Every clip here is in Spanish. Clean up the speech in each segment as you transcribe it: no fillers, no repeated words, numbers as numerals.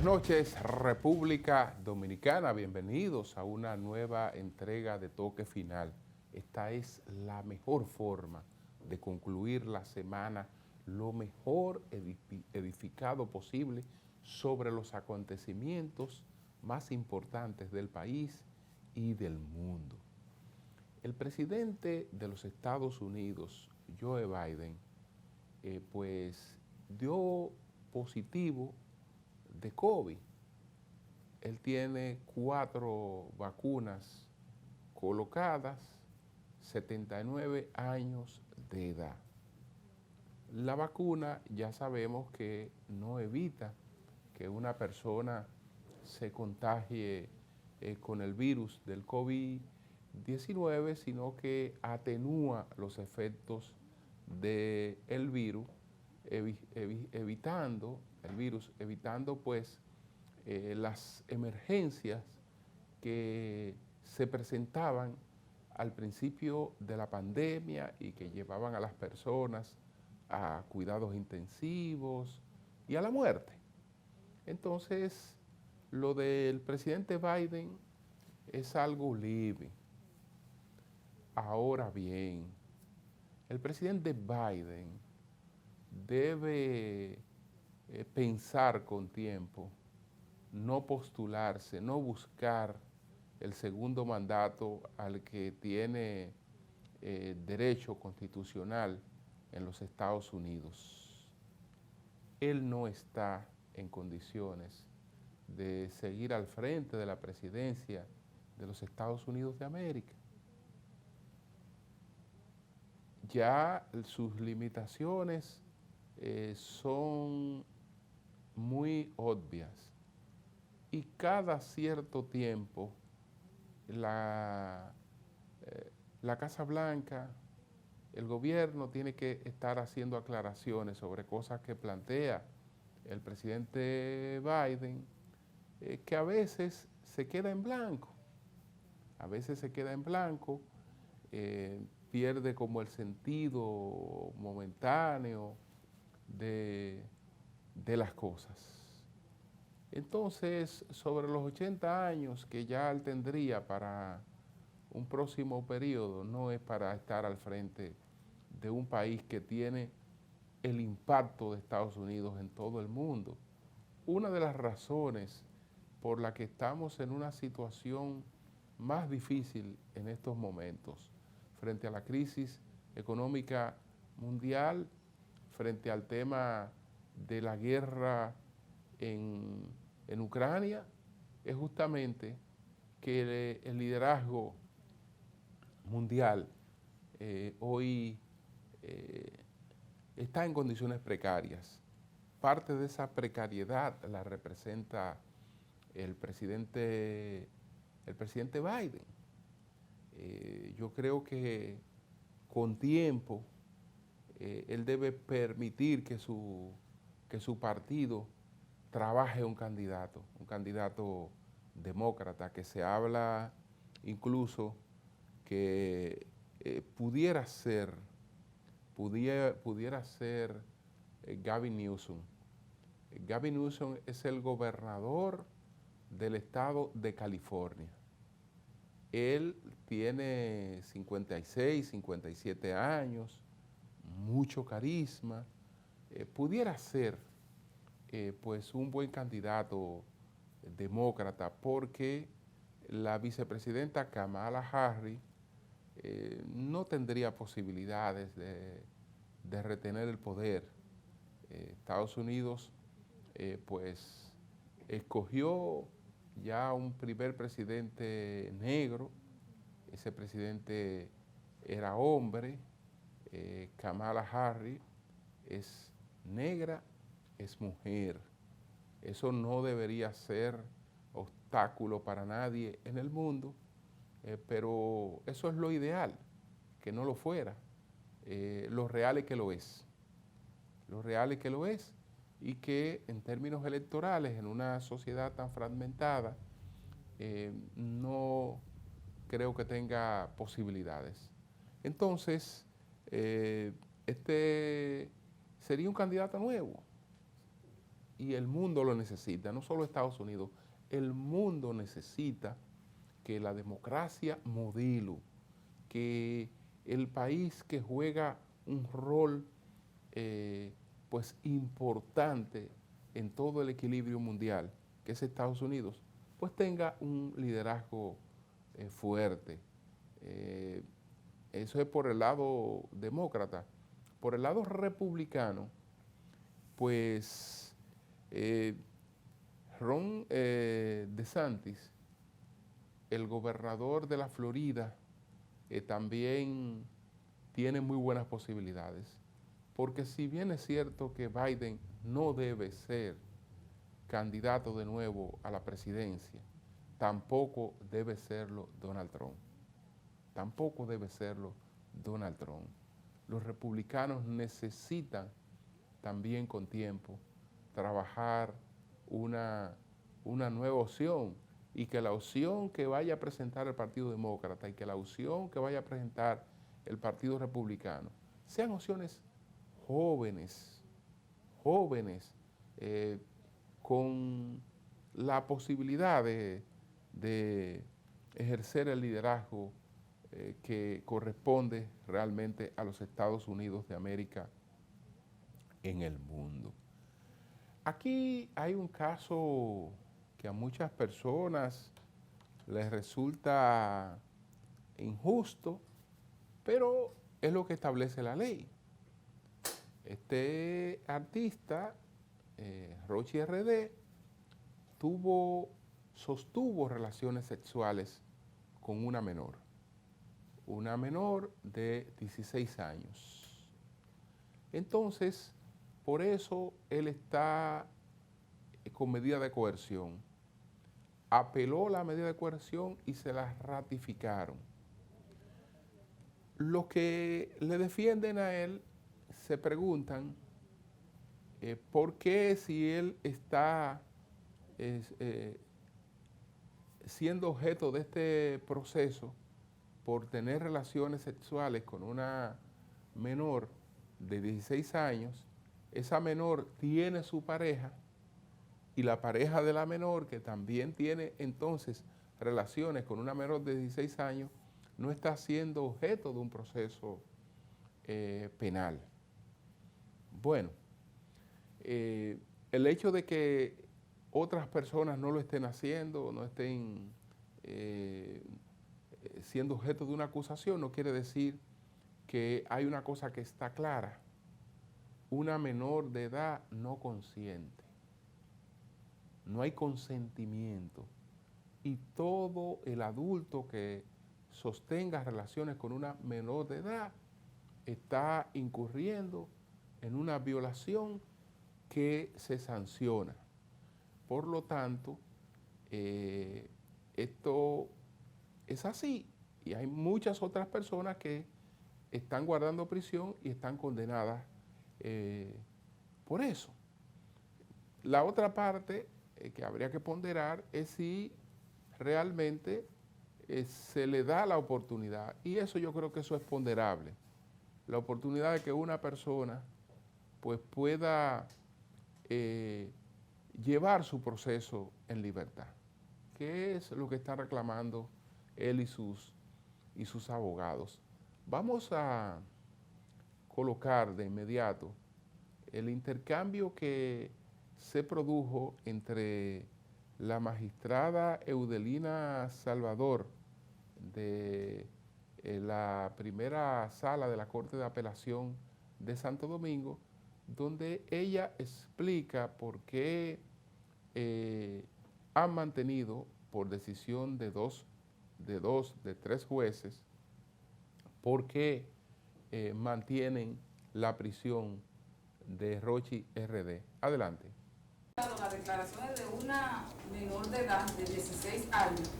Buenas noches, República Dominicana. Bienvenidos a una nueva entrega de Toque Final. Esta es la mejor forma de concluir la semana lo mejor edificado posible sobre los acontecimientos más importantes del país y del mundo. El presidente de los Estados Unidos, Joe Biden, pues dio positivo de COVID. Él tiene 4 vacunas colocadas, 79 años de edad. La vacuna ya sabemos que no evita que una persona se contagie con el virus del COVID-19, sino que atenúa los efectos del virus, evitando pues las emergencias que se presentaban al principio de la pandemia y que llevaban a las personas a cuidados intensivos y a la muerte. Entonces, lo del presidente Biden es algo leve. Ahora bien, el presidente Biden debe pensar con tiempo, no postularse, no buscar el segundo mandato al que tiene derecho constitucional en los Estados Unidos. Él no está en condiciones de seguir al frente de la presidencia de los Estados Unidos de América. Ya sus limitaciones son muy obvias y cada cierto tiempo la Casa Blanca, el gobierno tiene que estar haciendo aclaraciones sobre cosas que plantea el presidente Biden, que a veces se queda en blanco, pierde como el sentido momentáneo de las cosas. Entonces, sobre los 80 años que ya él tendría para un próximo periodo, no es para estar al frente de un país que tiene el impacto de Estados Unidos en todo el mundo. Una de las razones por la que estamos en una situación más difícil en estos momentos, frente a la crisis económica mundial, frente al tema de la guerra en Ucrania, es justamente que el liderazgo mundial hoy está en condiciones precarias. Parte de esa precariedad la representa el presidente Biden. Yo creo que con tiempo él debe permitir que su partido trabaje un candidato demócrata, que se habla incluso que pudiera ser Gavin Newsom. Gavin Newsom es el gobernador del estado de California. Él tiene 56, 57 años, mucho carisma, pudiera ser pues un buen candidato demócrata, porque la vicepresidenta Kamala Harris no tendría posibilidades de retener el poder. Estados Unidos pues escogió ya un primer presidente negro. Ese presidente era hombre. Kamala Harris es negra, es mujer. Eso no debería ser obstáculo para nadie en el mundo, pero eso es lo ideal, que no lo fuera. Lo real es que lo es. Lo real es que lo es, y que en términos electorales, en una sociedad tan fragmentada, no creo que tenga posibilidades. Entonces, este sería un candidato nuevo, y el mundo lo necesita, no solo Estados Unidos, el mundo necesita que la democracia modelo, que el país que juega un rol pues importante en todo el equilibrio mundial, que es Estados Unidos, pues tenga un liderazgo fuerte. Eso es por el lado demócrata. Por el lado republicano, pues Ron DeSantis, el gobernador de la Florida, también tiene muy buenas posibilidades, porque si bien es cierto que Biden no debe ser candidato de nuevo a la presidencia, tampoco debe serlo Donald Trump. Tampoco debe serlo Donald Trump. Los republicanos necesitan también con tiempo trabajar una nueva opción, y que la opción que vaya a presentar el Partido Demócrata y que la opción que vaya a presentar el Partido Republicano sean opciones jóvenes, con la posibilidad de ejercer el liderazgo que corresponde realmente a los Estados Unidos de América en el mundo. Aquí hay un caso que a muchas personas les resulta injusto, pero es lo que establece la ley. Este artista, Rauchi RD, sostuvo relaciones sexuales con una menor de 16 años. Entonces, por eso él está con medida de coerción. Apeló la medida de coerción y se la ratificaron. Los que le defienden a él se preguntan por qué, si él está siendo objeto de este proceso por tener relaciones sexuales con una menor de 16 años, esa menor tiene su pareja, y la pareja de la menor, que también tiene entonces relaciones con una menor de 16 años, no está siendo objeto de un proceso penal. Bueno, el hecho de que otras personas no lo estén haciendo, no estén siendo objeto de una acusación, no quiere decir que hay una cosa que está clara: una menor de edad no consiente. No hay consentimiento, y todo el adulto que sostenga relaciones con una menor de edad está incurriendo en una violación que se sanciona. Por lo tanto, esto es así, y hay muchas otras personas que están guardando prisión y están condenadas por eso. La otra parte que habría que ponderar es si realmente se le da la oportunidad, y eso yo creo que eso es ponderable, la oportunidad de que una persona pues pueda llevar su proceso en libertad, que es lo que están reclamando él y sus abogados. Vamos a colocar de inmediato el intercambio que se produjo entre la magistrada Eudelina Salvador de la primera sala de la Corte de Apelación de Santo Domingo, donde ella explica por qué han mantenido, por decisión de tres jueces, por qué mantienen la prisión de Rauchi RD. Adelante. Las declaraciones de una menor de edad de 16 años,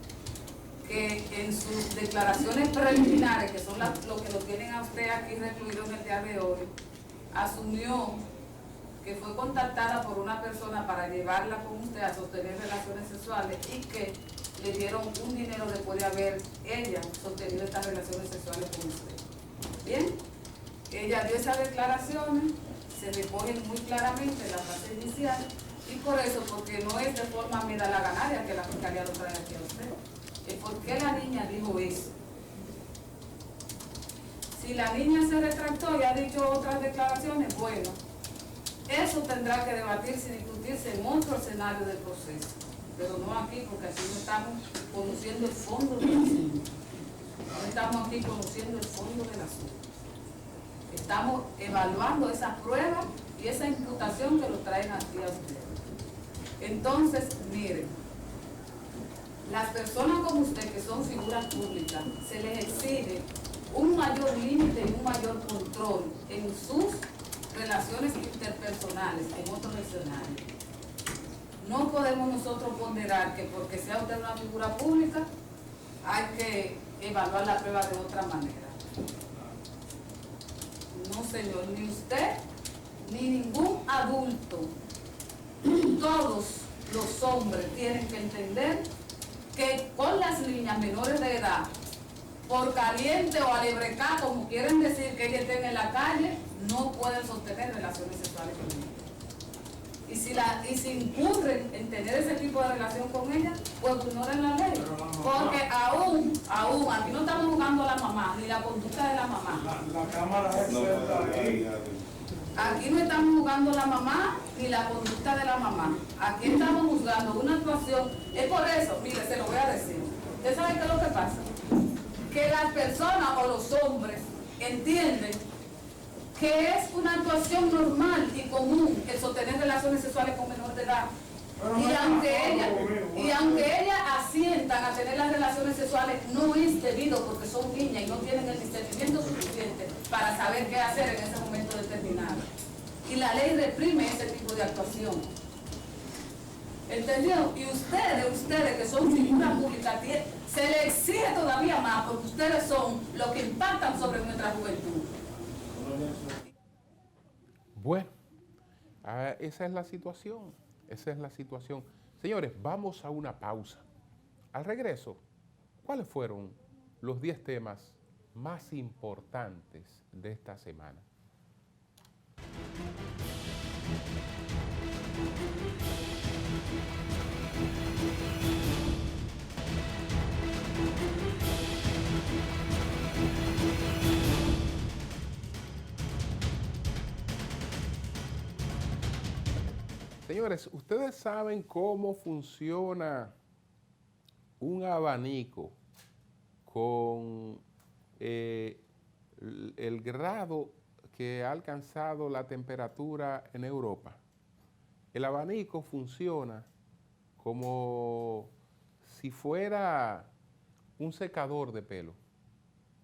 que en sus declaraciones preliminares, que son lo que lo tienen a usted aquí recluido en el día de hoy, asumió que fue contactada por una persona para llevarla con usted a sostener relaciones sexuales, y que le dieron un dinero después de haber ella sostenido estas relaciones sexuales con usted. Bien, ella dio esas declaraciones, se recogen muy claramente en la fase inicial, Y por eso, porque no es de forma medalaganaria que la Fiscalía lo trae aquí a usted. Es porque la niña dijo eso. Si la niña se retractó y ha dicho otras declaraciones, bueno, eso tendrá que debatirse y discutirse en otro escenario del proceso. Pero no aquí, porque aquí no estamos conociendo el fondo del asunto. No estamos aquí conociendo el fondo del asunto. Estamos evaluando esa prueba y esa imputación que lo traen aquí a ustedes. Entonces, miren, las personas como usted, que son figuras públicas, se les exige un mayor límite y un mayor control en sus relaciones interpersonales en otros escenarios. No podemos nosotros ponderar que porque sea usted una figura pública hay que evaluar la prueba de otra manera. No, señor, ni usted ni ningún adulto, todos los hombres tienen que entender que con las niñas menores de edad, por caliente o alebrecá, como quieren decir que ellas estén en la calle, no pueden sostener relaciones sexuales con ellas. Y si incurren en tener ese tipo de relación con ella, pues ignoren la ley. Porque aún, aquí no estamos jugando a la mamá, ni la conducta de la mamá. La cámara es experta ahí. Aquí no estamos jugando la mamá, ni la conducta de la mamá. Aquí estamos juzgando una actuación. Es por eso, mire, se lo voy a decir. ¿Usted sabe qué es lo que pasa? Que las personas o los hombres entienden que es una actuación normal y común el sostener relaciones sexuales con menores de edad. Y aunque ellas asientan a tener las relaciones sexuales, no es debido porque son niñas y no tienen el discernimiento suficiente para saber qué hacer en ese momento determinado. Y la ley reprime ese tipo de actuación. ¿Entendió? Y ustedes que son figuras públicas, se les exige todavía más porque ustedes son los que impactan sobre nuestra juventud. Bueno, esa es la situación, esa es la situación. Señores, vamos a una pausa. Al regreso, ¿cuáles fueron los 10 temas más importantes de esta semana? Señores, ustedes saben cómo funciona un abanico con el grado que ha alcanzado la temperatura en Europa. El abanico funciona como si fuera un secador de pelo.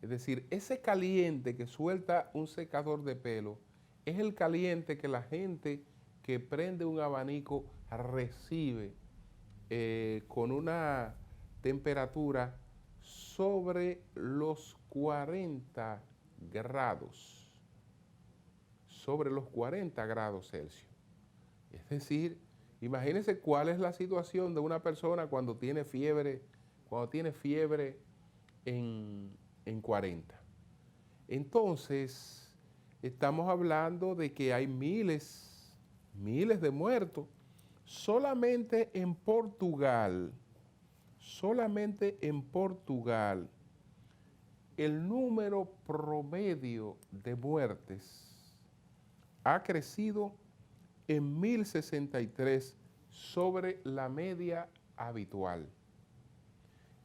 Es decir, ese caliente que suelta un secador de pelo es el caliente que la gente que prende un abanico recibe con una temperatura sobre los 40 grados, sobre los 40 grados Celsius. Es decir, imagínense cuál es la situación de una persona cuando tiene fiebre en 40. Entonces, estamos hablando de que hay miles de muertos. Solamente en Portugal, el número promedio de muertes ha crecido en 1063 sobre la media habitual.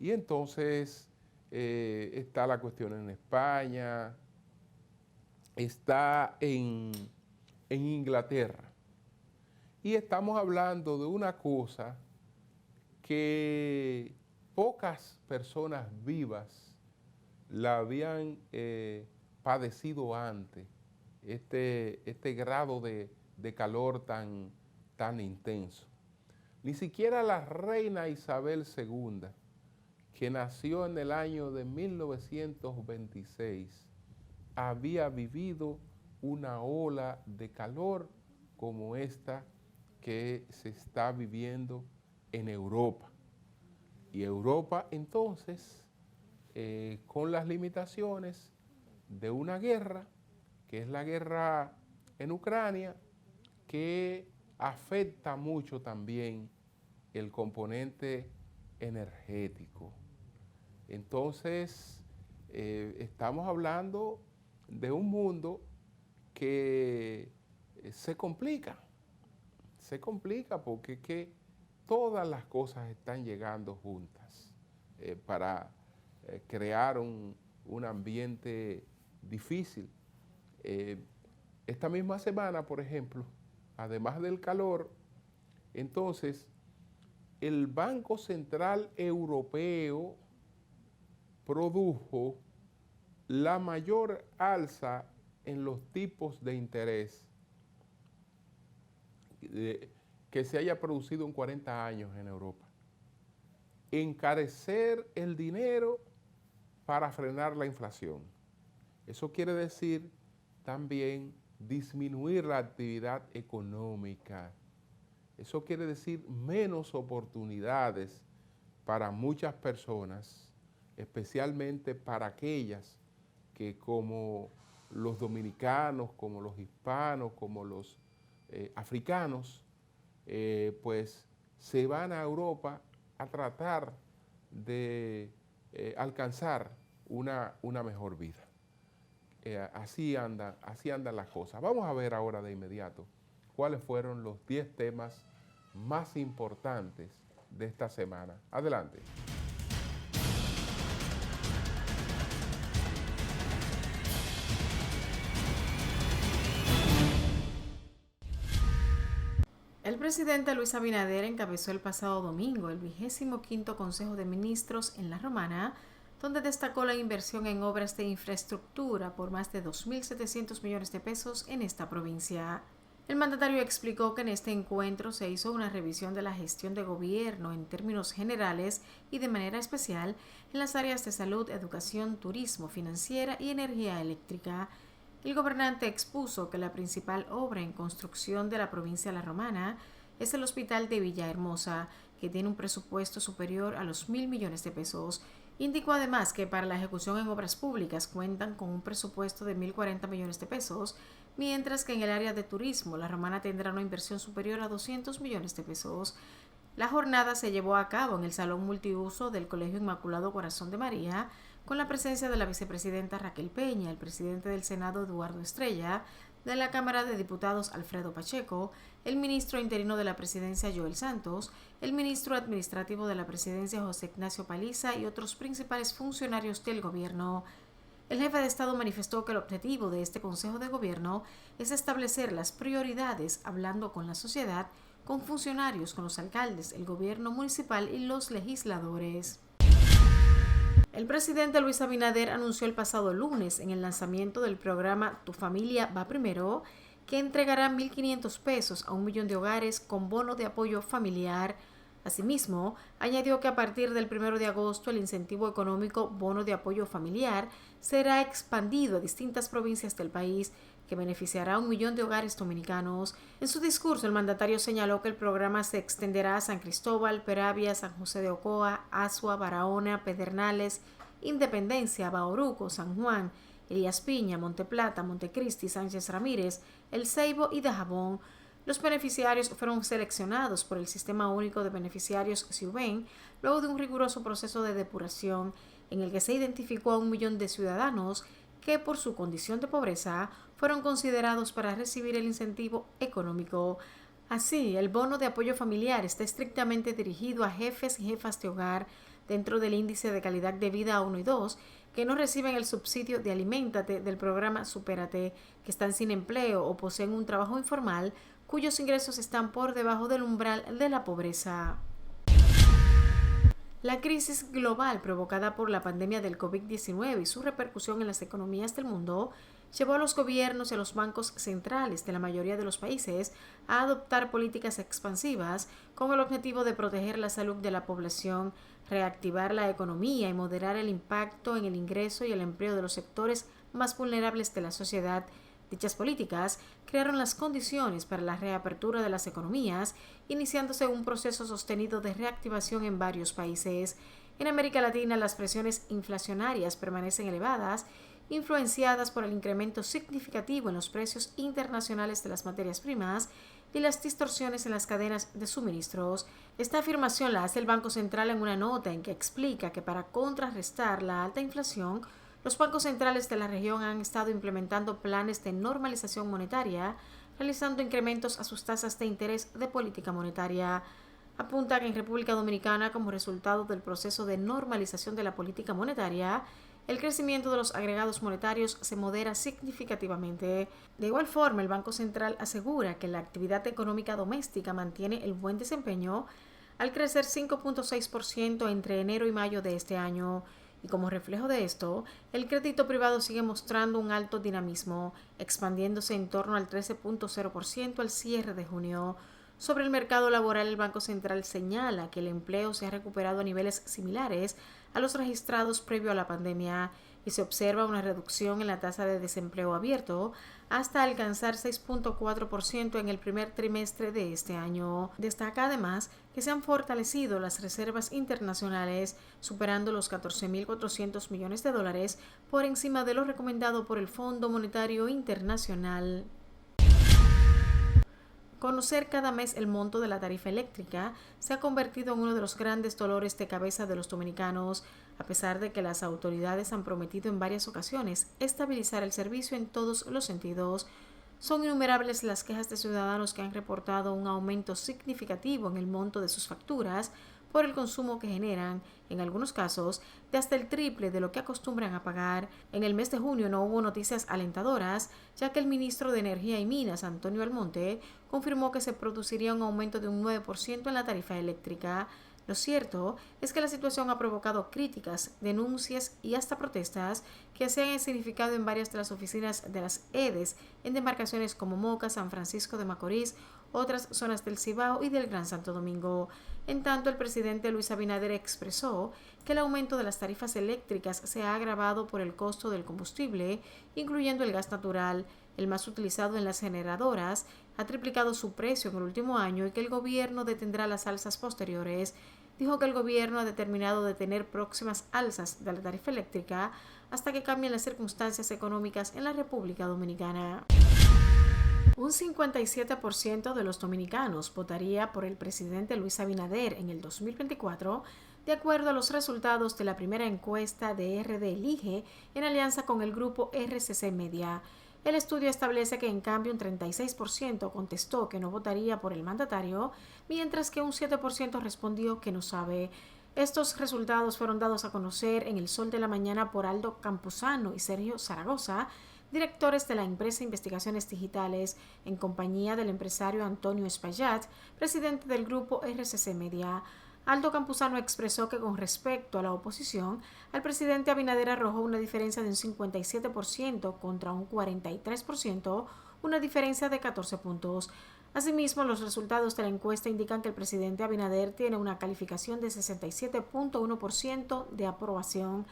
Y entonces está la cuestión en España, está en Inglaterra. Y estamos hablando de una cosa que pocas personas vivas la habían padecido antes, este grado de calor tan intenso. Ni siquiera la reina Isabel II, que nació en el año de 1926, había vivido una ola de calor como esta que se está viviendo en Europa. Y Europa entonces, con las limitaciones de una guerra, que es la guerra en Ucrania, que afecta mucho también el componente energético. Entonces, estamos hablando de un mundo que se complica porque es que todas las cosas están llegando juntas para crear un ambiente difícil. Esta misma semana, por ejemplo, además del calor, entonces el Banco Central Europeo produjo la mayor alza en los tipos de interés que se haya producido en 40 años en Europa. Encarecer el dinero para frenar la inflación. Eso quiere decir también disminuir la actividad económica. Eso quiere decir menos oportunidades para muchas personas, especialmente para aquellas que, como los dominicanos, como los hispanos, como los africanos, pues se van a Europa a tratar de alcanzar una mejor vida. Así andan las cosas. Vamos a ver ahora de inmediato cuáles fueron los 10 temas más importantes de esta semana. Adelante. El presidente Luis Abinader encabezó el pasado domingo el 25º Consejo de Ministros en La Romana, donde destacó la inversión en obras de infraestructura por más de 2.700 millones de pesos en esta provincia. El mandatario explicó que en este encuentro se hizo una revisión de la gestión de gobierno en términos generales y de manera especial en las áreas de salud, educación, turismo, financiera y energía eléctrica. El gobernante expuso que la principal obra en construcción de la provincia de La Romana es el Hospital de Villahermosa, que tiene un presupuesto superior a los 1.000 millones de pesos. Indicó además que para la ejecución en obras públicas cuentan con un presupuesto de 1.040 millones de pesos, mientras que en el área de turismo La Romana tendrá una inversión superior a 200 millones de pesos. La jornada se llevó a cabo en el Salón Multiuso del Colegio Inmaculado Corazón de María, con la presencia de la vicepresidenta Raquel Peña, el presidente del Senado Eduardo Estrella, de la Cámara de Diputados Alfredo Pacheco, el ministro interino de la Presidencia Joel Santos, el ministro administrativo de la Presidencia José Ignacio Paliza y otros principales funcionarios del gobierno. El jefe de Estado manifestó que el objetivo de este Consejo de Gobierno es establecer las prioridades hablando con la sociedad, con funcionarios, con los alcaldes, el gobierno municipal y los legisladores. El presidente Luis Abinader anunció el pasado lunes en el lanzamiento del programa Tu Familia Va Primero que entregará 1.500 pesos a 1 millón de hogares con bono de apoyo familiar. Asimismo, añadió que a partir del 1 de agosto el incentivo económico Bono de Apoyo Familiar será expandido a distintas provincias del país, que beneficiará a 1 millón de hogares dominicanos. En su discurso, el mandatario señaló que el programa se extenderá a San Cristóbal, Peravia, San José de Ocoa, Azua, Barahona, Pedernales, Independencia, Bauruco, San Juan, Elías Piña, Monteplata, Montecristi, Sánchez Ramírez, El Ceibo y Dajabón. Los beneficiarios fueron seleccionados por el Sistema Único de Beneficiarios SIUBEN luego de un riguroso proceso de depuración en el que se identificó a 1 millón de ciudadanos que por su condición de pobreza fueron considerados para recibir el incentivo económico. Así, el bono de apoyo familiar está estrictamente dirigido a jefes y jefas de hogar dentro del índice de calidad de vida 1 y 2 que no reciben el subsidio de Aliméntate del programa Supérate, que están sin empleo o poseen un trabajo informal cuyos ingresos están por debajo del umbral de la pobreza. La crisis global provocada por la pandemia del COVID-19 y su repercusión en las economías del mundo llevó a los gobiernos y a los bancos centrales de la mayoría de los países a adoptar políticas expansivas con el objetivo de proteger la salud de la población, reactivar la economía y moderar el impacto en el ingreso y el empleo de los sectores más vulnerables de la sociedad. Dichas políticas crearon las condiciones para la reapertura de las economías, iniciándose un proceso sostenido de reactivación en varios países. En América Latina, las presiones inflacionarias permanecen elevadas, influenciadas por el incremento significativo en los precios internacionales de las materias primas y las distorsiones en las cadenas de suministros. Esta afirmación la hace el Banco Central en una nota en que explica que para contrarrestar la alta inflación, los bancos centrales de la región han estado implementando planes de normalización monetaria, realizando incrementos a sus tasas de interés de política monetaria. Apunta que en República Dominicana, como resultado del proceso de normalización de la política monetaria, el crecimiento de los agregados monetarios se modera significativamente. De igual forma, el Banco Central asegura que la actividad económica doméstica mantiene el buen desempeño al crecer 5.6% entre enero y mayo de este año. Y como reflejo de esto, el crédito privado sigue mostrando un alto dinamismo, expandiéndose en torno al 13.0% al cierre de junio. Sobre el mercado laboral, el Banco Central señala que el empleo se ha recuperado a niveles similares a los registrados previo a la pandemia y se observa una reducción en la tasa de desempleo abierto hasta alcanzar 6.4% en el primer trimestre de este año. Destaca además que se han fortalecido las reservas internacionales, superando los 14.400 millones de dólares por encima de lo recomendado por el Fondo Monetario Internacional. Conocer cada mes el monto de la tarifa eléctrica se ha convertido en uno de los grandes dolores de cabeza de los dominicanos, a pesar de que las autoridades han prometido en varias ocasiones estabilizar el servicio en todos los sentidos. Son innumerables las quejas de ciudadanos que han reportado un aumento significativo en el monto de sus facturas por el consumo que generan, en algunos casos, de hasta el triple de lo que acostumbran a pagar. En el mes de junio no hubo noticias alentadoras, ya que el ministro de Energía y Minas, Antonio Almonte, confirmó que se produciría un aumento de un 9% en la tarifa eléctrica. Lo cierto es que la situación ha provocado críticas, denuncias y hasta protestas que se han escenificado en varias de las oficinas de las EDES en demarcaciones como Moca, San Francisco de Macorís, otras zonas del Cibao y del Gran Santo Domingo. En tanto, el presidente Luis Abinader expresó que el aumento de las tarifas eléctricas se ha agravado por el costo del combustible, incluyendo el gas natural, el más utilizado en las generadoras, ha triplicado su precio en el último año y que el gobierno detendrá las alzas posteriores. Dijo que el gobierno ha determinado detener próximas alzas de la tarifa eléctrica hasta que cambien las circunstancias económicas en la República Dominicana. Un 57% de los dominicanos votaría por el presidente Luis Abinader en el 2024, de acuerdo a los resultados de la primera encuesta de RD Elige en alianza con el grupo RCC Media. El estudio establece que en cambio un 36% contestó que no votaría por el mandatario, mientras que un 7% respondió que no sabe. Estos resultados fueron dados a conocer en El Sol de la Mañana por Aldo Campuzano y Sergio Zaragoza, directores de la empresa Investigaciones Digitales, en compañía del empresario Antonio Espaillat, presidente del grupo RCC Media. Aldo Campuzano expresó que con respecto a la oposición, al presidente Abinader arrojó una diferencia de un 57% contra un 43%, una diferencia de 14 puntos. Asimismo, los resultados de la encuesta indican que el presidente Abinader tiene una calificación de 67.1% de aprobación.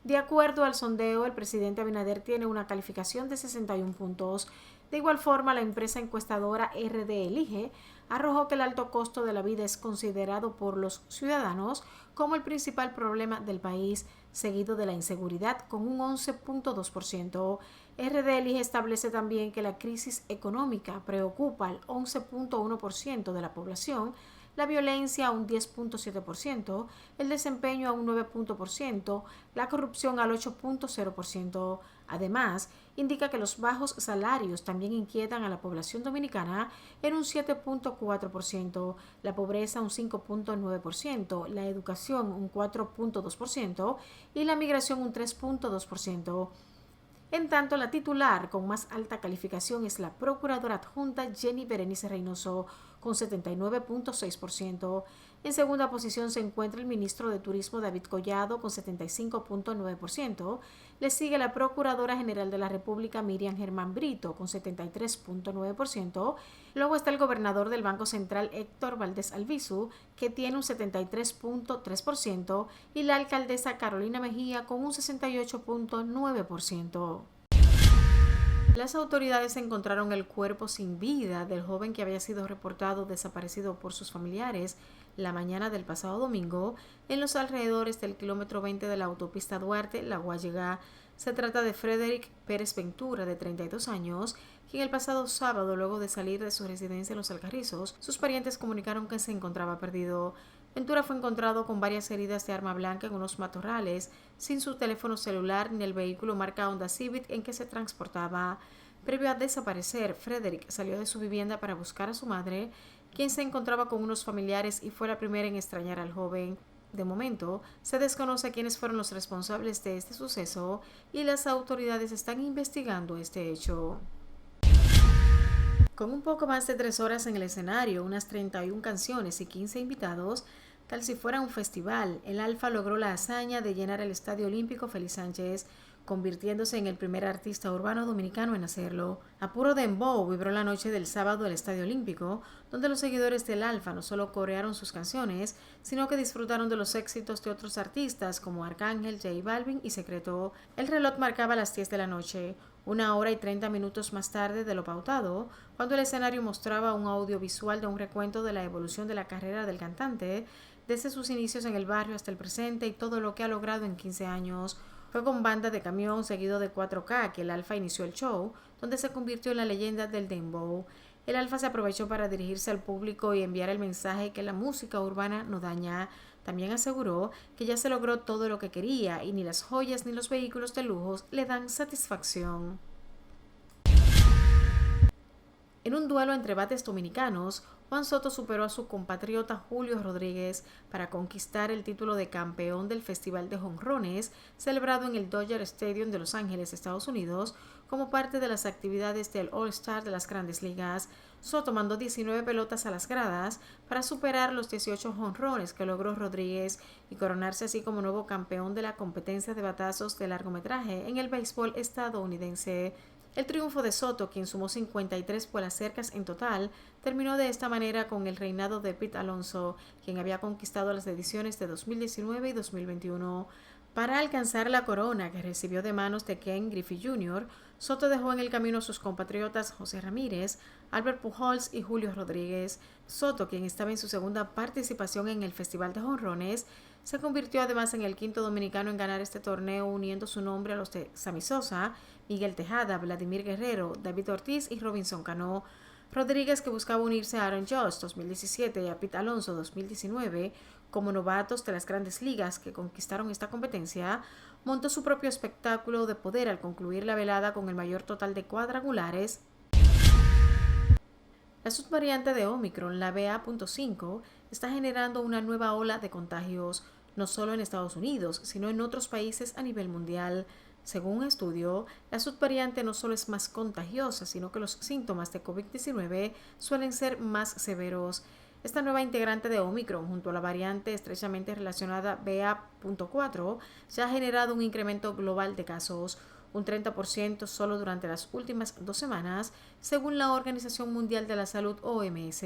De acuerdo al sondeo, el presidente Abinader tiene una calificación de 61 puntos. De igual forma, la empresa encuestadora RD Elige arrojó que el alto costo de la vida es considerado por los ciudadanos como el principal problema del país, seguido de la inseguridad con un 11.2%. RD Elige establece también que la crisis económica preocupa al 11.1% de la población, la violencia a un 10.7%, el desempeño a un 9%, la corrupción al 8.0%. Además, indica que los bajos salarios también inquietan a la población dominicana en un 7.4%, la pobreza un 5.9%, la educación un 4.2% y la migración un 3.2%. En tanto, la titular con más alta calificación es la procuradora adjunta Jenny Berenice Reynoso, con 79.6%. En segunda posición se encuentra el ministro de Turismo David Collado, con 75.9%. Le sigue la Procuradora General de la República Miriam Germán Brito, con 73.9%. Luego está el gobernador del Banco Central Héctor Valdés Albizu, que tiene un 73.3%, y la alcaldesa Carolina Mejía, con un 68.9%. Las autoridades encontraron el cuerpo sin vida del joven que había sido reportado desaparecido por sus familiares la mañana del pasado domingo en los alrededores del kilómetro 20 de la autopista Duarte, La Guayiga. Se trata de Frederick Pérez Ventura, de 32 años, quien el pasado sábado, luego de salir de su residencia en Los Alcarrizos, sus parientes comunicaron que se encontraba perdido. Ventura fue encontrado con varias heridas de arma blanca en unos matorrales, sin su teléfono celular ni el vehículo marca Honda Civic en que se transportaba. Previo a desaparecer, Frederick salió de su vivienda para buscar a su madre, quien se encontraba con unos familiares y fue la primera en extrañar al joven. De momento, se desconoce quiénes fueron los responsables de este suceso y las autoridades están investigando este hecho. Con un poco más de 3 horas en el escenario, unas 31 canciones y 15 invitados, tal si fuera un festival, el Alfa logró la hazaña de llenar el Estadio Olímpico Félix Sánchez, convirtiéndose en el primer artista urbano dominicano en hacerlo. A puro dembow vibró la noche del sábado el Estadio Olímpico, donde los seguidores del Alfa no solo corearon sus canciones, sino que disfrutaron de los éxitos de otros artistas como Arcángel, J Balvin y Secreto. El reloj marcaba las 10 de la noche. 1 hora y 30 minutos más tarde de lo pautado, cuando el escenario mostraba un audiovisual de un recuento de la evolución de la carrera del cantante, desde sus inicios en el barrio hasta el presente y todo lo que ha logrado en 15 años. Fue con banda de camión seguido de 4K que el Alfa inició el show, donde se convirtió en la leyenda del dembow. El Alfa se aprovechó para dirigirse al público y enviar el mensaje que la música urbana no daña. También aseguró que ya se logró todo lo que quería y ni las joyas ni los vehículos de lujo le dan satisfacción. En un duelo entre bates dominicanos, Juan Soto superó a su compatriota Julio Rodríguez para conquistar el título de campeón del Festival de Jonrones celebrado en el Dodger Stadium de Los Ángeles, Estados Unidos, como parte de las actividades del All-Star de las Grandes Ligas. Soto mandó 19 pelotas a las gradas para superar los 18 jonrones que logró Rodríguez y coronarse así como nuevo campeón de la competencia de batazos de largometraje en el béisbol estadounidense. El triunfo de Soto, quien sumó 53 vuelas cercas en total, terminó de esta manera con el reinado de Pete Alonso, quien había conquistado las ediciones de 2019 y 2021. Para alcanzar la corona que recibió de manos de Ken Griffey Jr., Soto dejó en el camino a sus compatriotas José Ramírez, Albert Pujols y Julio Rodríguez. Soto, quien estaba en su segunda participación en el Festival de Jonrones, se convirtió además en el quinto dominicano en ganar este torneo, uniendo su nombre a los de Sammy Sosa, Miguel Tejada, Vladimir Guerrero, David Ortiz y Robinson Cano. Rodríguez, que buscaba unirse a Aaron Judge 2017 y a Pete Alonso 2019 como novatos de las Grandes Ligas que conquistaron esta competencia, montó su propio espectáculo de poder al concluir la velada con el mayor total de cuadrangulares. La subvariante de Omicron, la BA.5, está generando una nueva ola de contagios, no solo en Estados Unidos, sino en otros países a nivel mundial. Según un estudio, la subvariante no solo es más contagiosa, sino que los síntomas de COVID-19 suelen ser más severos. Esta nueva integrante de Omicron, junto a la variante estrechamente relacionada BA.4, ya ha generado un incremento global de casos, un 30% solo durante las últimas 2 semanas, según la Organización Mundial de la Salud, OMS.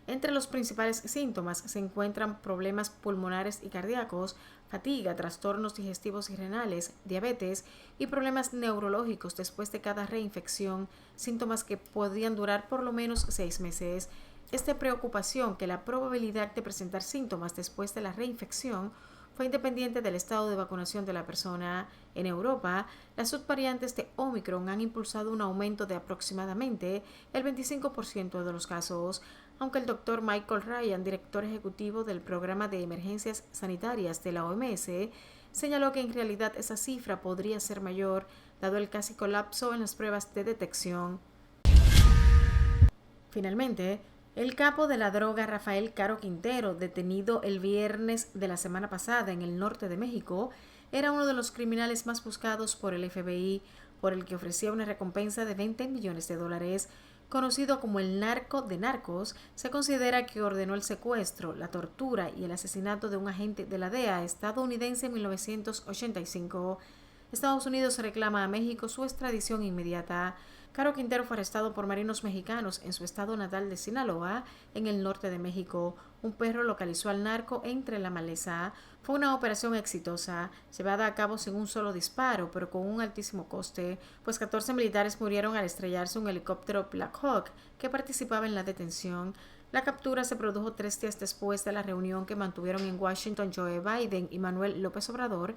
Entre los principales síntomas se encuentran problemas pulmonares y cardíacos, fatiga, trastornos digestivos y renales, diabetes y problemas neurológicos después de cada reinfección, síntomas que podrían durar por lo menos 6 meses. Es de preocupación que la probabilidad de presentar síntomas después de la reinfección fue independiente del estado de vacunación de la persona. En Europa, las subvariantes de Omicron han impulsado un aumento de aproximadamente el 25% de los casos, aunque el Dr. Michael Ryan, director ejecutivo del Programa de Emergencias Sanitarias de la OMS, señaló que en realidad esa cifra podría ser mayor, dado el casi colapso en las pruebas de detección. Finalmente, el capo de la droga Rafael Caro Quintero, detenido el viernes de la semana pasada en el norte de México, era uno de los criminales más buscados por el FBI, por el que ofrecía una recompensa de $20 millones. Conocido como el narco de narcos, se considera que ordenó el secuestro, la tortura y el asesinato de un agente de la DEA estadounidense en 1985. Estados Unidos reclama a México su extradición inmediata. Caro Quintero fue arrestado por marinos mexicanos en su estado natal de Sinaloa, en el norte de México. Un perro localizó al narco entre la maleza. Fue una operación exitosa, llevada a cabo sin un solo disparo, pero con un altísimo coste, pues 14 militares murieron al estrellarse un helicóptero Black Hawk que participaba en la detención. La captura se produjo 3 días después de la reunión que mantuvieron en Washington Joe Biden y Manuel López Obrador,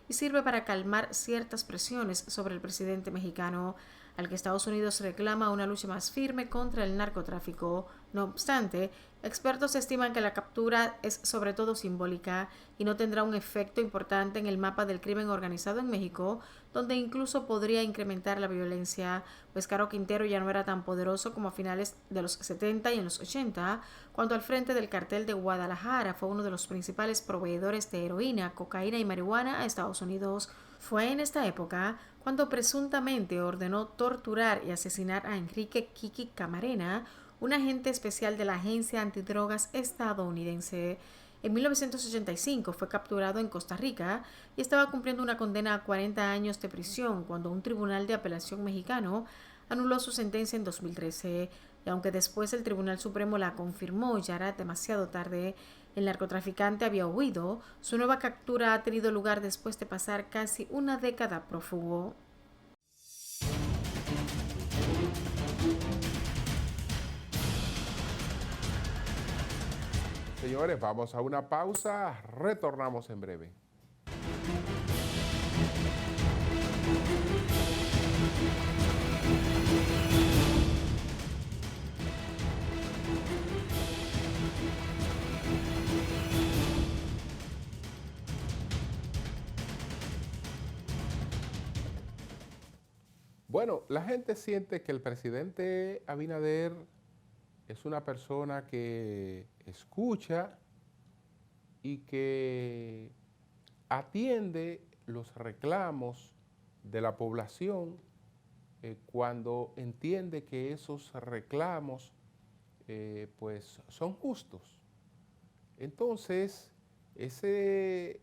y sirve para calmar ciertas presiones sobre el presidente mexicano, al que Estados Unidos reclama una lucha más firme contra el narcotráfico. No obstante, expertos estiman que la captura es sobre todo simbólica y no tendrá un efecto importante en el mapa del crimen organizado en México, donde incluso podría incrementar la violencia, pues Caro Quintero ya no era tan poderoso como a finales de los 70 y en los 80, cuando al frente del cartel de Guadalajara fue uno de los principales proveedores de heroína, cocaína y marihuana a Estados Unidos. Fue en esta época cuando presuntamente ordenó torturar y asesinar a Enrique Kiki Camarena, un agente especial de la Agencia Antidrogas estadounidense. En 1985 fue capturado en Costa Rica y estaba cumpliendo una condena a 40 años de prisión cuando un tribunal de apelación mexicano anuló su sentencia en 2013. Y aunque después el Tribunal Supremo la confirmó, ya era demasiado tarde. El narcotraficante había huido. Su nueva captura ha tenido lugar después de pasar casi una década prófugo. Señores, vamos a una pausa, retornamos en breve. Bueno, la gente siente que el presidente Abinader es una persona que escucha y que atiende los reclamos de la población cuando entiende que esos reclamos pues son justos. Entonces, ese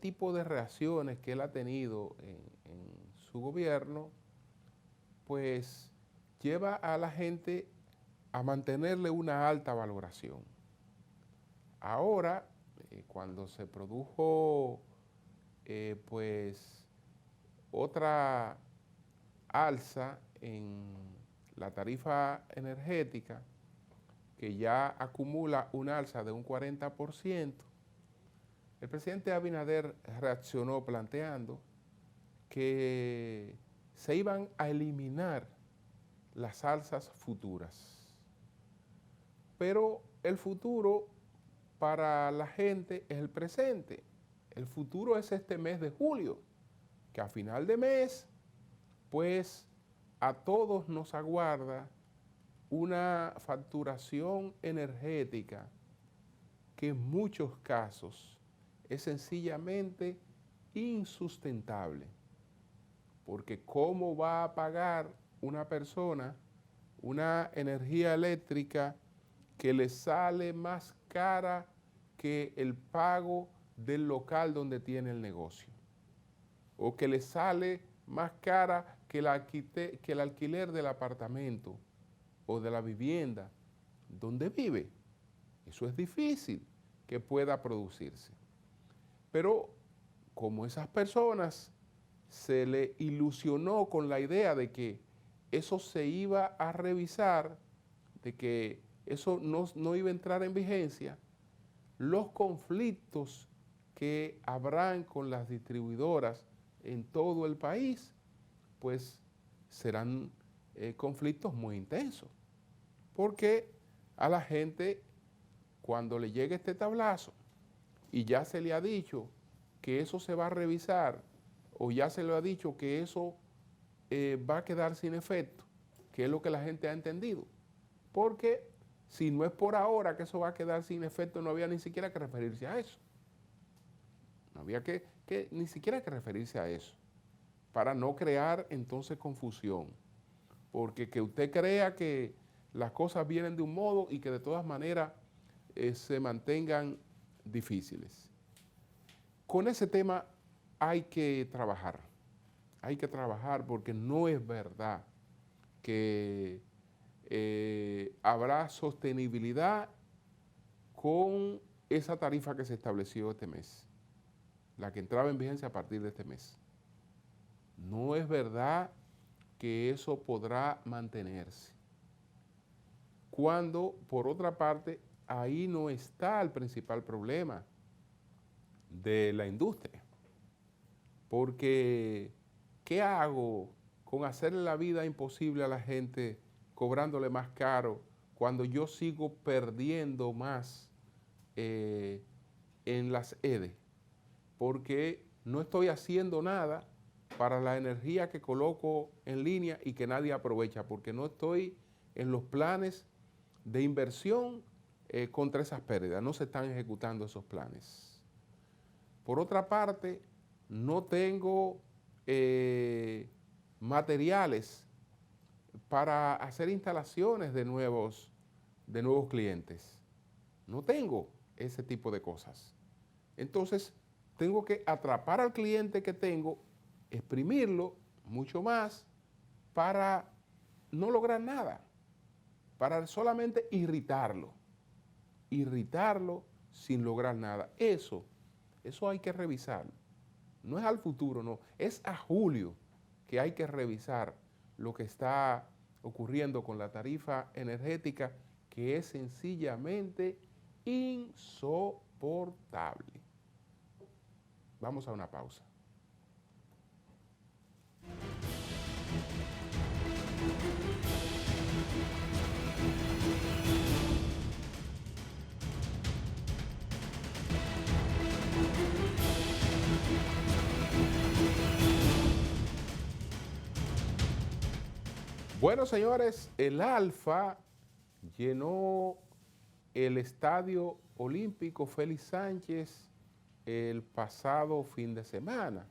tipo de reacciones que él ha tenido en su gobierno, pues lleva a la gente a mantenerle una alta valoración. Ahora, cuando se produjo pues otra alza en la tarifa energética, que ya acumula una alza de un 40%, el presidente Abinader reaccionó planteando que se iban a eliminar las alzas futuras. Pero el futuro para la gente es el presente. El futuro es este mes de julio, que a final de mes, pues a todos nos aguarda una facturación energética que en muchos casos es sencillamente insustentable. Porque ¿cómo va a pagar una persona una energía eléctrica que le sale más cara que el pago del local donde tiene el negocio? O que le sale más cara que el alquiler del apartamento o de la vivienda donde vive. Eso es difícil que pueda producirse. Pero como esas personas se le ilusionó con la idea de que eso se iba a revisar, de que eso no iba a entrar en vigencia, los conflictos que habrán con las distribuidoras en todo el país, pues serán conflictos muy intensos. Porque a la gente, cuando le llegue este tablazo y ya se le ha dicho que eso se va a revisar, o ya se le ha dicho que eso va a quedar sin efecto, que es lo que la gente ha entendido. Porque si no es por ahora que eso va a quedar sin efecto, no había ni siquiera que referirse a eso. No había que ni siquiera que referirse a eso, para no crear entonces confusión. Porque que usted crea que las cosas vienen de un modo y que de todas maneras se mantengan difíciles. Con ese tema hay que trabajar porque no es verdad que habrá sostenibilidad con esa tarifa que se estableció este mes, la que entraba en vigencia a partir de este mes. No es verdad que eso podrá mantenerse. Cuando, por otra parte, ahí no está el principal problema de la industria. porque ¿qué hago con hacerle la vida imposible a la gente cobrándole más caro cuando yo sigo perdiendo más en las EDE? Porque no estoy haciendo nada para la energía que coloco en línea y que nadie aprovecha, porque no estoy en los planes de inversión contra esas pérdidas, no se están ejecutando esos planes. Por otra parte, no tengo materiales para hacer instalaciones de nuevos clientes. No tengo ese tipo de cosas. Entonces, tengo que atrapar al cliente que tengo, exprimirlo mucho más para no lograr nada, para solamente irritarlo sin lograr nada. Eso hay que revisarlo. No es al futuro, no, es a julio que hay que revisar lo que está ocurriendo con la tarifa energética, que es sencillamente insoportable. Vamos a una pausa. Bueno, señores, el Alfa llenó el Estadio Olímpico Félix Sánchez el pasado fin de semana.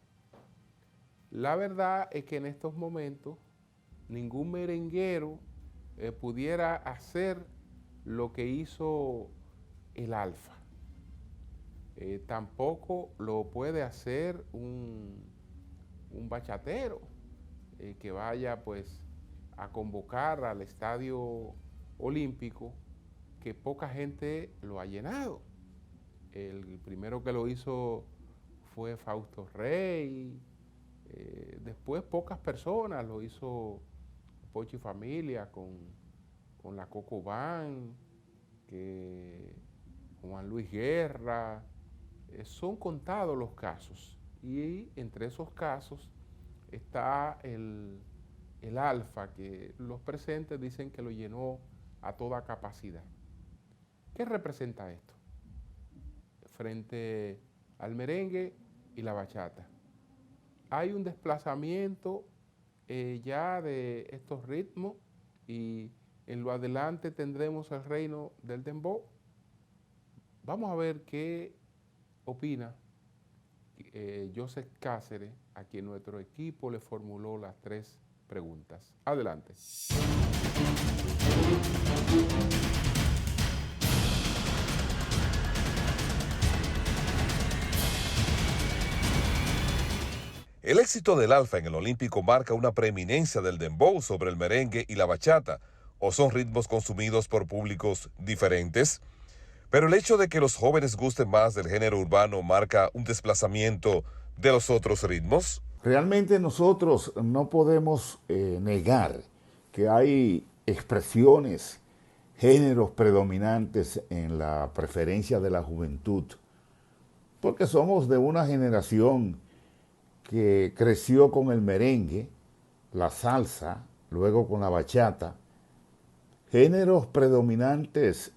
La verdad es que en estos momentos ningún merenguero pudiera hacer lo que hizo el Alfa. Tampoco lo puede hacer un bachatero que vaya pues a convocar al Estadio Olímpico, que poca gente lo ha llenado. El primero que lo hizo fue Fausto Rey, después pocas personas, lo hizo Pocho y Familia con la Coco Band, Juan Luis Guerra. Son contados los casos, y entre esos casos está el Alfa, que los presentes dicen que lo llenó a toda capacidad. ¿Qué representa esto frente al merengue y la bachata? Hay un desplazamiento ya de estos ritmos, y en lo adelante tendremos el reino del dembow. Vamos a ver qué opina Joseph Cáceres, a quien nuestro equipo le formuló las 3 preguntas. Adelante. El éxito del Alfa en el Olímpico marca una preeminencia del dembow sobre el merengue y la bachata, o son ritmos consumidos por públicos diferentes. Pero el hecho de que los jóvenes gusten más del género urbano marca un desplazamiento de los otros ritmos. Realmente nosotros no podemos negar que hay expresiones, géneros predominantes en la preferencia de la juventud, porque somos de una generación que creció con el merengue, la salsa, luego con la bachata, géneros predominantes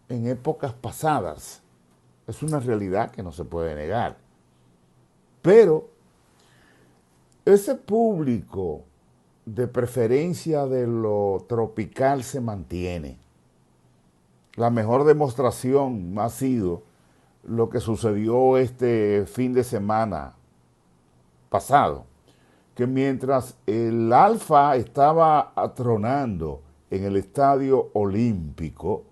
en épocas pasadas. Es una realidad que no se puede negar. Pero ese público de preferencia de lo tropical se mantiene. La mejor demostración ha sido lo que sucedió este fin de semana pasado, que mientras el Alfa estaba atronando en el Estadio Olímpico,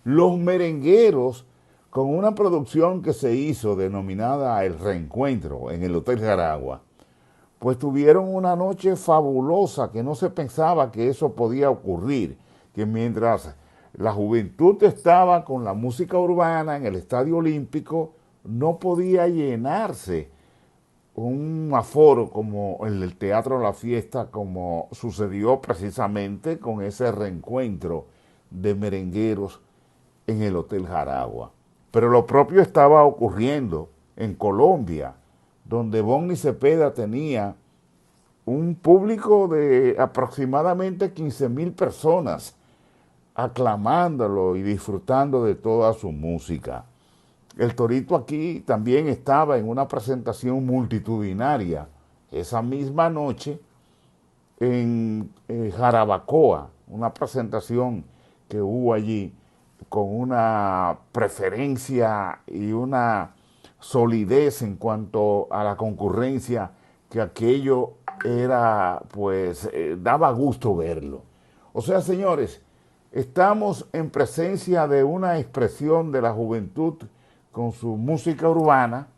los merengueros, con una producción que se hizo denominada El Reencuentro en el Hotel Jaragua, pues tuvieron una noche fabulosa, que no se pensaba que eso podía ocurrir, que mientras la juventud estaba con la música urbana en el Estadio Olímpico, no podía llenarse un aforo como el Teatro La Fiesta, como sucedió precisamente con ese reencuentro de merengueros en el Hotel Jaragua. Pero lo propio estaba ocurriendo en Colombia, donde Bonnie Cepeda tenía un público de aproximadamente 15,000 personas aclamándolo y disfrutando de toda su música. El Torito aquí también estaba en una presentación multitudinaria esa misma noche en Jarabacoa, una presentación que hubo allí con una preferencia y una solidez en cuanto a la concurrencia, que aquello era, pues, daba gusto verlo. O sea, señores, estamos en presencia de una expresión de la juventud con su música urbana,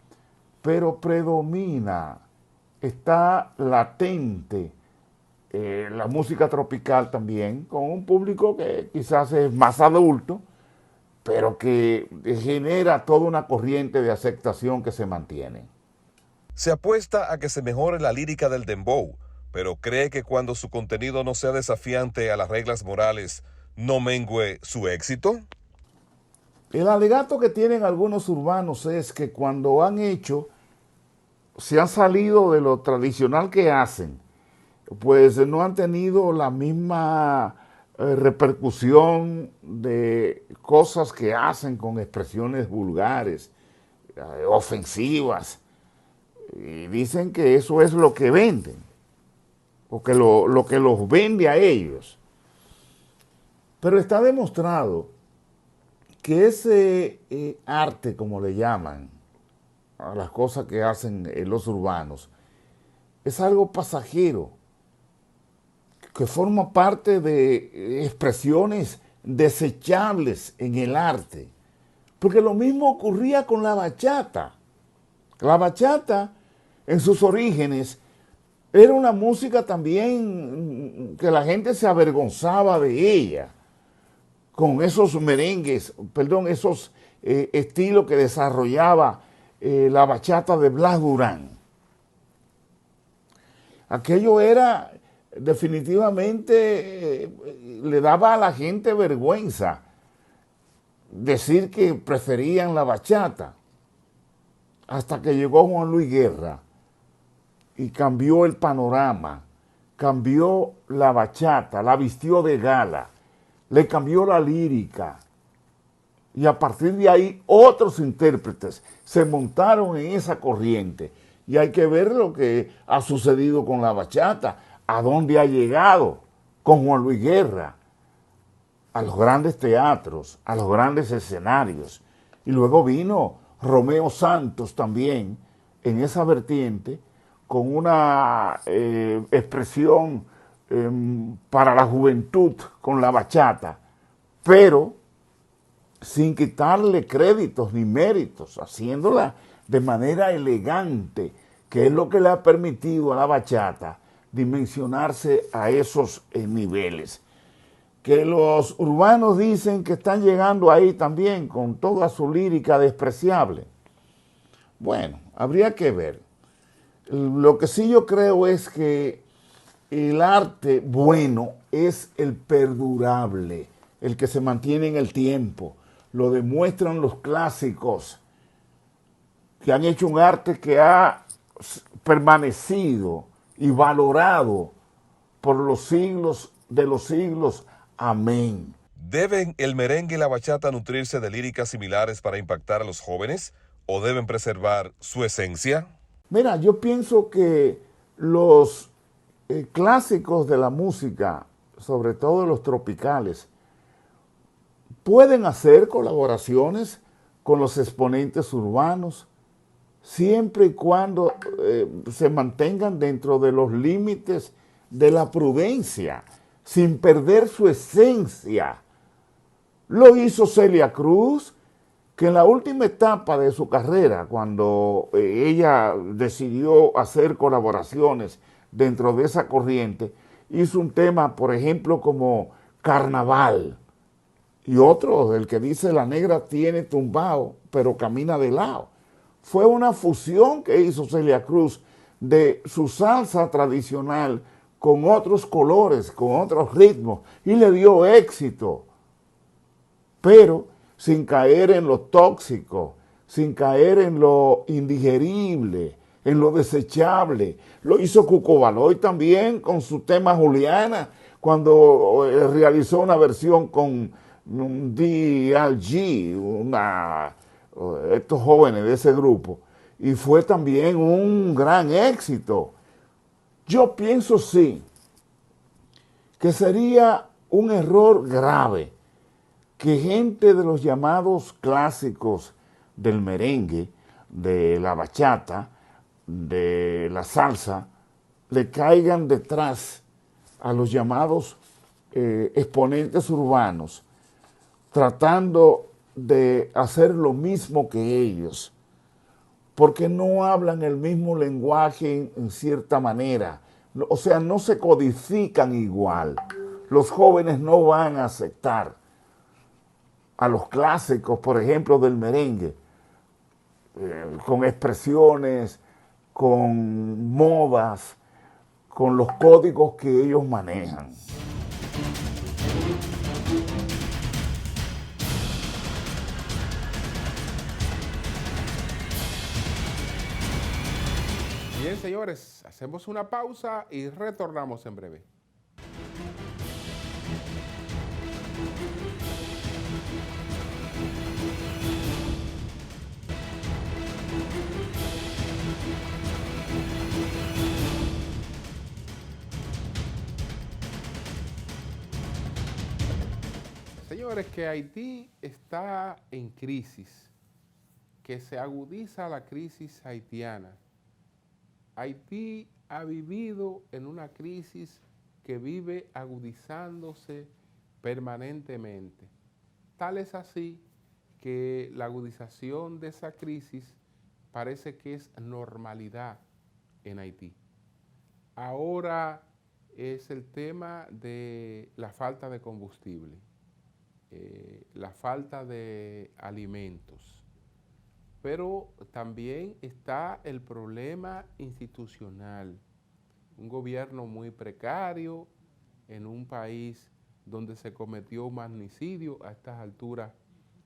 pero predomina, está latente la música tropical también, con un público que quizás es más adulto, pero que genera toda una corriente de aceptación que se mantiene. Se apuesta a que se mejore la lírica del dembow, pero cree que cuando su contenido no sea desafiante a las reglas morales, no mengüe su éxito. El alegato que tienen algunos urbanos es que cuando se han salido de lo tradicional que hacen, pues no han tenido la misma repercusión de cosas que hacen con expresiones vulgares, ofensivas, y dicen que eso es lo que venden, o que lo que los vende a ellos. Pero está demostrado que ese arte, como le llaman a las cosas que hacen los urbanos, es algo pasajero, que forma parte de expresiones desechables en el arte. Porque lo mismo ocurría con la bachata. La bachata, en sus orígenes, era una música también que la gente se avergonzaba de ella, con esos merengues, esos estilos que desarrollaba la bachata de Blas Durán. Aquello era definitivamente, le daba a la gente vergüenza decir que preferían la bachata, hasta que llegó Juan Luis Guerra y cambió el panorama, cambió la bachata, la vistió de gala, le cambió la lírica, y a partir de ahí otros intérpretes se montaron en esa corriente. Y hay que ver lo que ha sucedido con la bachata, a dónde ha llegado con Juan Luis Guerra, a los grandes teatros, a los grandes escenarios. Y luego vino Romeo Santos también en esa vertiente, con una expresión para la juventud con la bachata, pero sin quitarle créditos ni méritos, haciéndola de manera elegante, que es lo que le ha permitido a la bachata dimensionarse a esos niveles. Que los urbanos dicen que están llegando ahí también con toda su lírica despreciable. Bueno, habría que ver. Lo que sí yo creo es que el arte bueno es el perdurable, el que se mantiene en el tiempo. Lo demuestran los clásicos, que han hecho un arte que ha permanecido y valorado por los siglos de los siglos. Amén. ¿Deben el merengue y la bachata nutrirse de líricas similares para impactar a los jóvenes o deben preservar su esencia? Mira, yo pienso que los clásicos de la música, sobre todo los tropicales, pueden hacer colaboraciones con los exponentes urbanos, siempre y cuando se mantengan dentro de los límites de la prudencia, sin perder su esencia. Lo hizo Celia Cruz, que en la última etapa de su carrera, cuando ella decidió hacer colaboraciones dentro de esa corriente, hizo un tema, por ejemplo, como Carnaval, y otro, el que dice la negra tiene tumbao, pero camina de lado. Fue una fusión que hizo Celia Cruz de su salsa tradicional con otros colores, con otros ritmos, y le dio éxito, pero sin caer en lo tóxico, sin caer en lo indigerible, en lo desechable. Lo hizo Cuco Baloy también con su tema Juliana, cuando realizó una versión con DLG, estos jóvenes de ese grupo, y fue también un gran éxito. Yo pienso sí, que sería un error grave que gente de los llamados clásicos del merengue, de la bachata, de la salsa, le caigan detrás a los llamados exponentes urbanos, tratando de hacer lo mismo que ellos, porque no hablan el mismo lenguaje en cierta manera, o sea, no se codifican igual. Los jóvenes no van a aceptar a los clásicos, por ejemplo, del merengue, con expresiones, con modas, con los códigos que ellos manejan. Bien, señores, hacemos una pausa y retornamos en breve. Señores, que Haití está en crisis, que se agudiza la crisis haitiana. Haití ha vivido en una crisis que vive agudizándose permanentemente. Tal es así que la agudización de esa crisis parece que es normalidad en Haití. Ahora es el tema de la falta de combustible, la falta de alimentos. Pero también está el problema institucional, un gobierno muy precario en un país donde se cometió un magnicidio. A estas alturas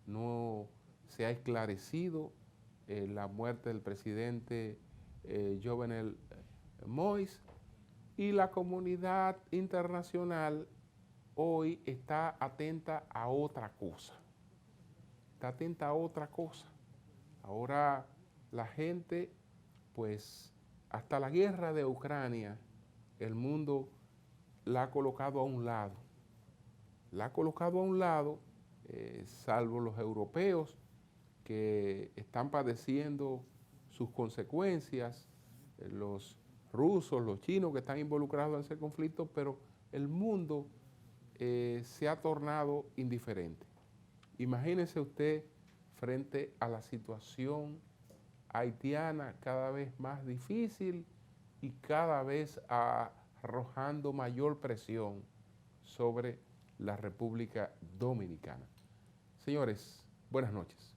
no se ha esclarecido la muerte del presidente Jovenel Moïse, y la comunidad internacional hoy está atenta a otra cosa. Está atenta a otra cosa. Ahora la gente, pues hasta la guerra de Ucrania, el mundo la ha colocado a un lado. La ha colocado a un lado, salvo los europeos que están padeciendo sus consecuencias, los rusos, los chinos que están involucrados en ese conflicto, pero el mundo se ha tornado indiferente. Imagínese usted frente a la situación haitiana cada vez más difícil y cada vez arrojando mayor presión sobre la República Dominicana. Señores, buenas noches.